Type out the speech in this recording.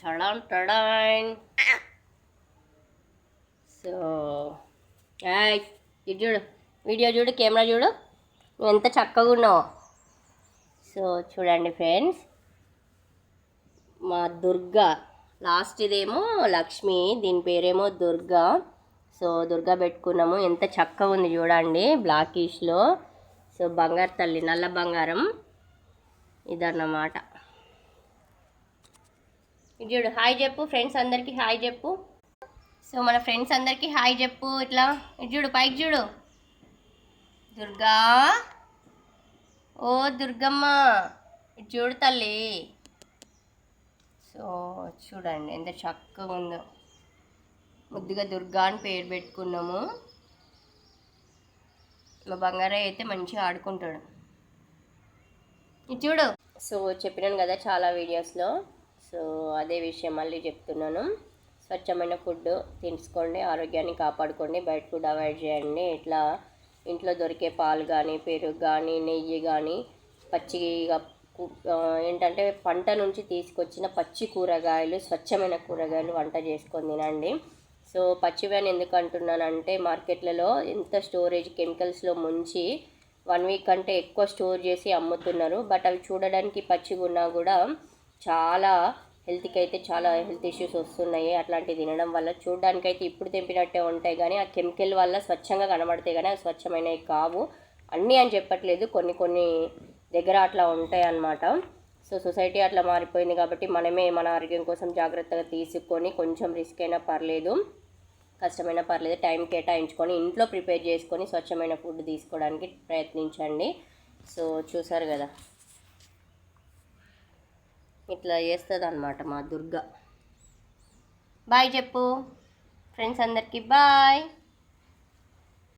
టడాన్ టడాన్. So ఇది చూడు, video చూడు, కెమెరా చూడు, నువ్వు ఎంత చక్కగా ఉన్నావు. సో చూడండి ఫ్రెండ్స్, మా దుర్గా, లాస్ట్ ఇదేమో లక్ష్మి, దీని పేరేమో దుర్గా. సో దుర్గా పెట్టుకున్నాము, ఎంత చక్కగా ఉంది చూడండి, బ్లాకిష్లో. సో బంగారు తల్లి, నల్ల బంగారం ఇదన్నమాట. ఇది చూడు, హాయ్ చెప్పు ఫ్రెండ్స్ అందరికీ, హాయ్ చెప్పు. సో మన ఫ్రెండ్స్ అందరికీ హాయ్ చెప్పు. ఇట్లా ఇది చూడు, పైకి చూడు. దుర్గా, ఓ దుర్గమ్మ, ఇది చూడు తల్లి. సో చూడండి ఎంత చక్కగా ఉందో. ముద్దుగా దుర్గా అని పేరు పెట్టుకున్నాము. మా బంగారయ్య అయితే మంచిగా ఆడుకుంటాడు. ఇది చూడు. సో చెప్పినాను కదా చాలా వీడియోస్లో, సో అదే విషయం మళ్ళీ చెప్తున్నాను. స్వచ్ఛమైన ఫుడ్ తీసుకోండి, ఆరోగ్యాన్ని కాపాడుకోండి, బయట ఫుడ్ అవాయిడ్ చేయండి. ఇట్లా ఇంట్లో దొరికే పాలు కానీ, పెరుగు కానీ, నెయ్యి కానీ, పచ్చిగా ఏంటంటే పంట నుంచి తీసుకొచ్చిన పచ్చి కూరగాయలు, స్వచ్ఛమైన కూరగాయలు వంట చేసుకొని తినండి. సో పచ్చివని ఎందుకు అంటున్నానంటే, మార్కెట్లలో ఎంత స్టోరేజ్ కెమికల్స్లో ముంచి 1 వీక్ కంటే ఎక్కువ స్టోర్ చేసి అమ్ముతున్నారు. బట్ అవి చూడడానికి పచ్చిగా ఉన్నా కూడా చాలా హెల్త్కి అయితే చాలా హెల్త్ ఇష్యూస్ వస్తున్నాయి. అట్లాంటివి తినడం వల్ల చూడడానికి అయితే ఇప్పుడు తెంపినట్టే ఉంటాయి, కానీ ఆ కెమికల్ వల్ల స్వచ్ఛంగా కనబడతాయి, కానీ అవి స్వచ్ఛమైనవి కావు. అన్నీ అని చెప్పట్లేదు, కొన్ని కొన్ని దగ్గర అట్లా ఉంటాయి అన్నమాట. సో సొసైటీ అట్లా మారిపోయింది కాబట్టి మనమే మన ఆరోగ్యం కోసం జాగ్రత్తగా తీసుకొని, కొంచెం రిస్క్ అయినా పర్లేదు, కష్టమైనా పర్లేదు, టైం కేటాయించుకొని ఇంట్లో ప్రిపేర్ చేసుకొని స్వచ్ఛమైన ఫుడ్ తీసుకోవడానికి ప్రయత్నించండి. సో చూసారు కదా, ఇట్లా చేస్తుంది అన్నమాట మా దుర్గా. బాయ్ చెప్పు ఫ్రెండ్స్ అందరికీ, బాయ్.